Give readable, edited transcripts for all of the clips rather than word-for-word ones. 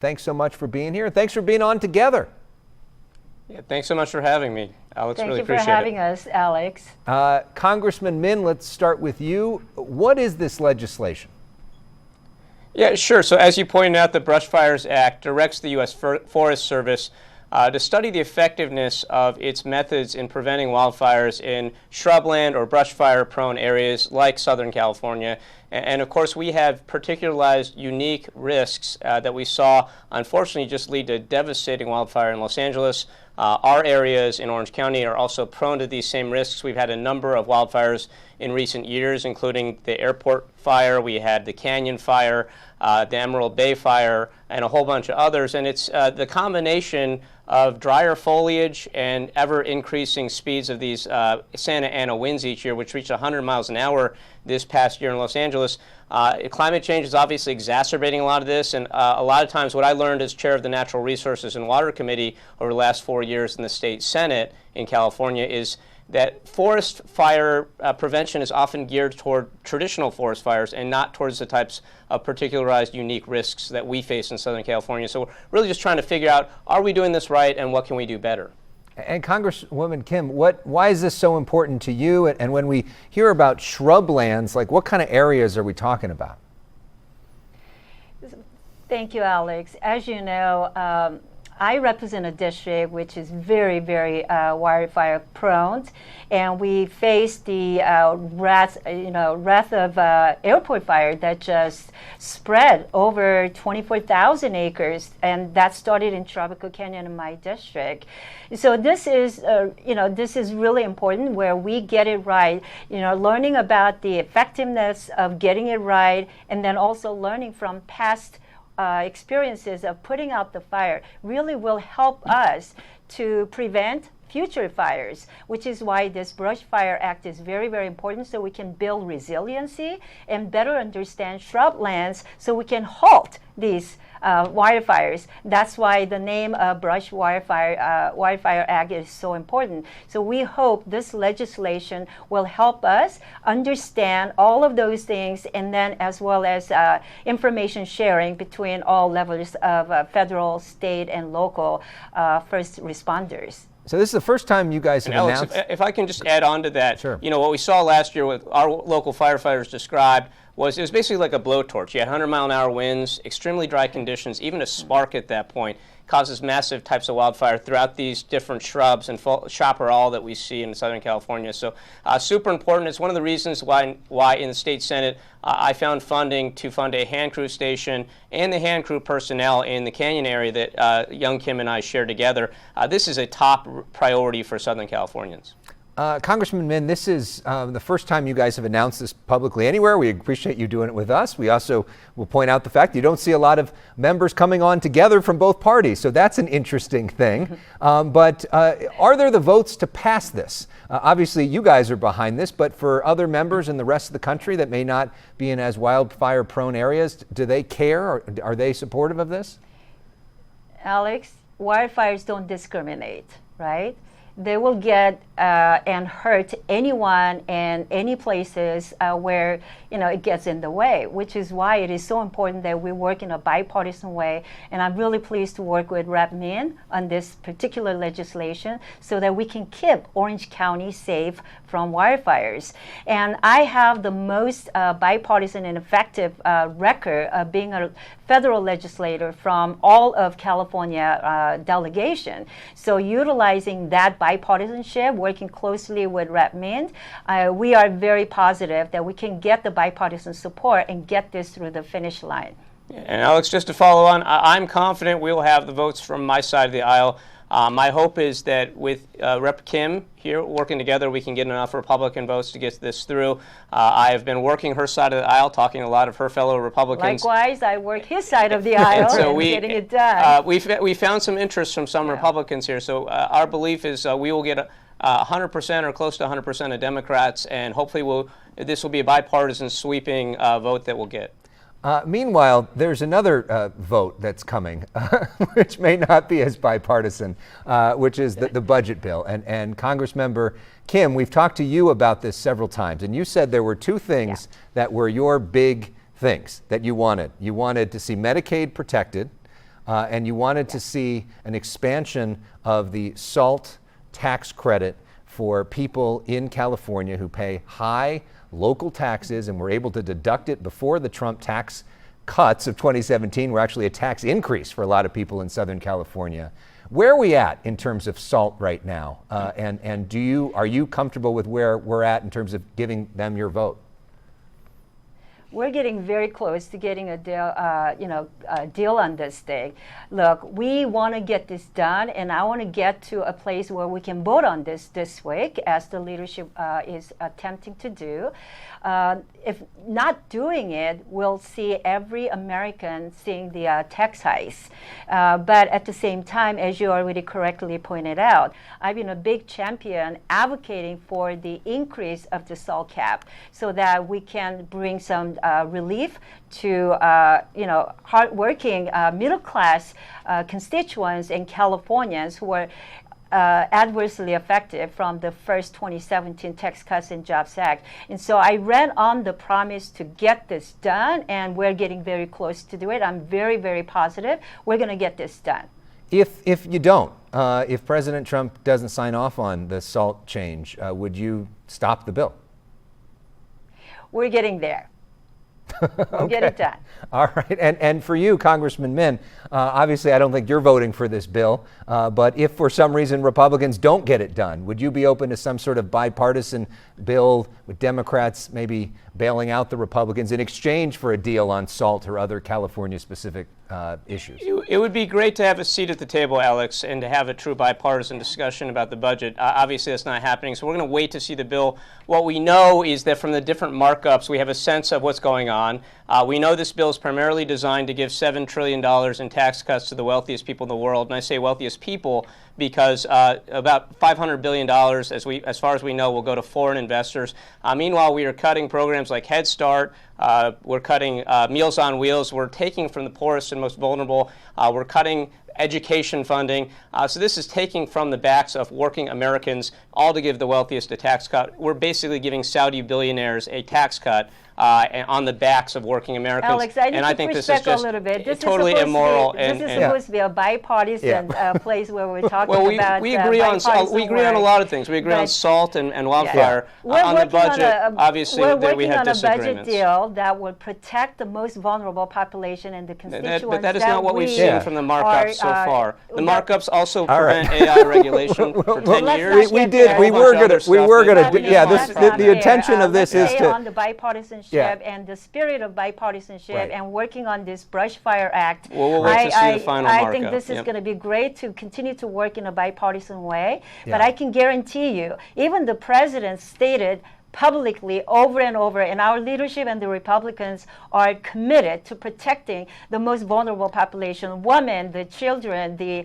Thanks so much for being here. Thanks for being on together. Yeah, thanks so much for having me, Alex. Really appreciate it. Thank you for having us, Alex. Congressman Min, let's start with you. What is this legislation? Yeah, sure. So as you pointed out, the Brush Fires Act directs the U.S. Forest Service to study the effectiveness of its methods in preventing wildfires in shrubland or brush fire prone areas like Southern California. And of course, we have particularized unique risks that we saw, unfortunately, just lead to devastating wildfire in Los Angeles. Our areas in Orange County are also prone to these same risks. We've had a number of wildfires in recent years, including the airport fire, we had the Canyon fire, the Emerald Bay fire, and a whole bunch of others. And it's the combination of drier foliage and ever increasing speeds of these Santa Ana winds each year, which reached 100 miles an hour this past year in Los Angeles. Climate change is obviously exacerbating a lot of this, and a lot of times what I learned as chair of the Natural Resources and Water Committee over the last 4 years in the state Senate in California is that forest fire prevention is often geared toward traditional forest fires and not towards the types of particularized unique risks that we face in Southern California. So we're really just trying to figure out, are we doing this right and what can we do better? And Congresswoman Kim, why is this so important to you? And when we hear about shrublands, like what kind of areas are we talking about? Thank you, Alex. As you know, I represent a district which is very, very wildfire prone, and we face the wrath of airport fire that just spread over 24,000 acres, and that started in Tropical Canyon in my district. So this is, this is really important where we get it right. Learning about the effectiveness of getting it right, and then also learning from past experiences of putting out the fire really will help us to prevent future fires, which is why this Brush Fire Act is very, very important, so we can build resiliency and better understand shrublands so we can halt these wildfires. That's why the name of Wildfire Act is so important. So we hope this legislation will help us understand all of those things, and then as well as information sharing between all levels of federal, state, and local first responders. So this is the first time you guys have Alex, announced... if I can just add on to that, Sure. What we saw last year with our local firefighters described was it was basically like a blowtorch. You had 100-mile-an-hour winds, extremely dry conditions, even a spark at that point causes massive types of wildfire throughout these different shrubs and chaparral that we see in Southern California. So super important. It's one of the reasons why in the state Senate I found funding to fund a hand crew station and the hand crew personnel in the Canyon area that young Kim and I share together. This is a top priority for Southern Californians. Congressman Min, this is the first time you guys have announced this publicly anywhere. We appreciate you doing it with us. We also will point out the fact you don't see a lot of members coming on together from both parties, so that's an interesting thing. But are there the votes to pass this? Obviously, you guys are behind this, but for other members in the rest of the country that may not be in as wildfire-prone areas, do they care, or are they supportive of this? Alex, wildfires don't discriminate, right? They will get and hurt anyone and any places where it gets in the way, which is why it is so important that we work in a bipartisan way. And I'm really pleased to work with Rep. Min on this particular legislation so that we can keep Orange County safe from wildfires. And I have the most bipartisan and effective record of being a federal legislator from all of California delegation. So utilizing that bipartisanship, working closely with Rep. Min, we are very positive that we can get the bipartisan support and get this through the finish line. And Alex, just to follow on, I'm confident we will have the votes from my side of the aisle. My hope is that with Rep. Kim here working together, we can get enough Republican votes to get this through. I have been working her side of the aisle, talking to a lot of her fellow Republicans. Likewise, I work his side of the aisle and getting it done. We found some interest from some Republicans here, so our belief is we will get 100% or close to 100% of Democrats, and hopefully this will be a bipartisan sweeping vote that we'll get. Meanwhile, there's another vote that's coming, which may not be as bipartisan, which is the budget bill. And Congressmember Kim, we've talked to you about this several times, and you said there were two things that were your big things that you wanted. You wanted to see Medicaid protected, and you wanted to see an expansion of the SALT tax credit for people in California who pay high local taxes and were able to deduct it before the Trump tax cuts of 2017 were actually a tax increase for a lot of people in Southern California. Where are we at in terms of SALT right now? And are you comfortable with where we're at in terms of giving them your vote? We're getting very close to getting a deal, a deal on this thing. Look, we want to get this done, and I want to get to a place where we can vote on this week, as the leadership is attempting to do. If not doing it, we'll see every American seeing the tax hikes. But at the same time, as you already correctly pointed out, I've been a big champion advocating for the increase of the SALT cap so that we can bring some relief to hardworking middle-class constituents and Californians who are adversely affected from the first 2017 Tax Cuts and Jobs Act. And so I ran on the promise to get this done, and we're getting very close to do it. I'm very, very positive we're going to get this done. If you don't, if President Trump doesn't sign off on the SALT change, would you stop the bill? We're getting there. We'll get it done. All right. And for you, Congressman Min, obviously I don't think you're voting for this bill, but if for some reason Republicans don't get it done, would you be open to some sort of bipartisan bill with Democrats maybe bailing out the Republicans in exchange for a deal on SALT or other California-specific issues? It would be great to have a seat at the table, Elex, and to have a true bipartisan discussion about the budget. Obviously, that's not happening, so we're going to wait to see the bill. What we know is that from the different markups, we have a sense of what's going on. We know this bill is primarily designed to give $7 trillion in tax cuts to the wealthiest people in the world, and I say wealthiest people because about $500 billion, as far as we know, will go to foreign investors. Meanwhile, we are cutting programs like Head Start. We're cutting Meals on Wheels. We're taking from the poorest and most vulnerable. We're cutting education funding. So this is taking from the backs of working Americans, all to give the wealthiest a tax cut. We're basically giving Saudi billionaires a tax cut on the backs of working Americans. Alex, I think this is just a little bit. This totally immoral. This is supposed to be a bipartisan place where we're talking about. We agree on a lot of things. We agree on SALT and Wildfire. On the budget, obviously, we have disagreements. We're working on a budget deal that will protect the most vulnerable population and the constituents. But that is not what we've seen from the markups so far. The markups also prevent AI regulation for 10 years. We did. We were going to. Yeah. The intention of this is to on the bipartisanship and the spirit of bipartisanship and working on this Brush Fire Act. We'll wait to see the final markup. I think this is going to be great to continue to work in a bipartisan way. But I can guarantee you, even the president stated publicly over and over, and our leadership and the Republicans are committed to protecting the most vulnerable population, women, the children, the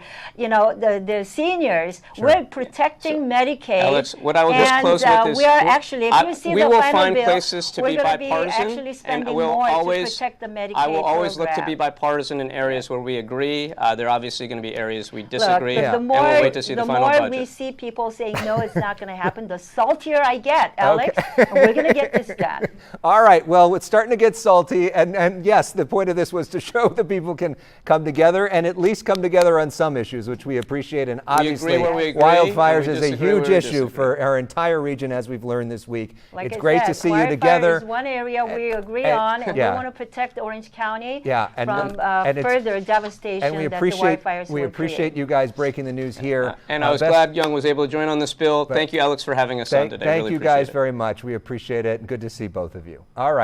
seniors. Sure. We're protecting Medicaid. Alex, what I will just close with is we are actually, if you see the final bill, we will find places to be bipartisan, and we'll always protect the Medicaid I will always look to be bipartisan in areas where we agree. There are obviously going to be areas we disagree, and we'll wait to see the final budget. The more we see people saying, no, it's not going to happen, the saltier I get, Alex. And we're going to get this done. All right. Well, it's starting to get salty. And yes, the point of this was to show that people can come together and at least come together on some issues, which we appreciate. And obviously, wildfires is a huge issue for our entire region, as we've learned this week. Like it's great to see you together. Wildfire is one area we agree on, and we want to protect Orange County from further devastation that the wildfires we appreciate you guys breaking the news here. And I was glad Young was able to join on this bill. Thank you, Alex, for having us on today. Thank you guys very much. We appreciate it. Good to see both of you. All right.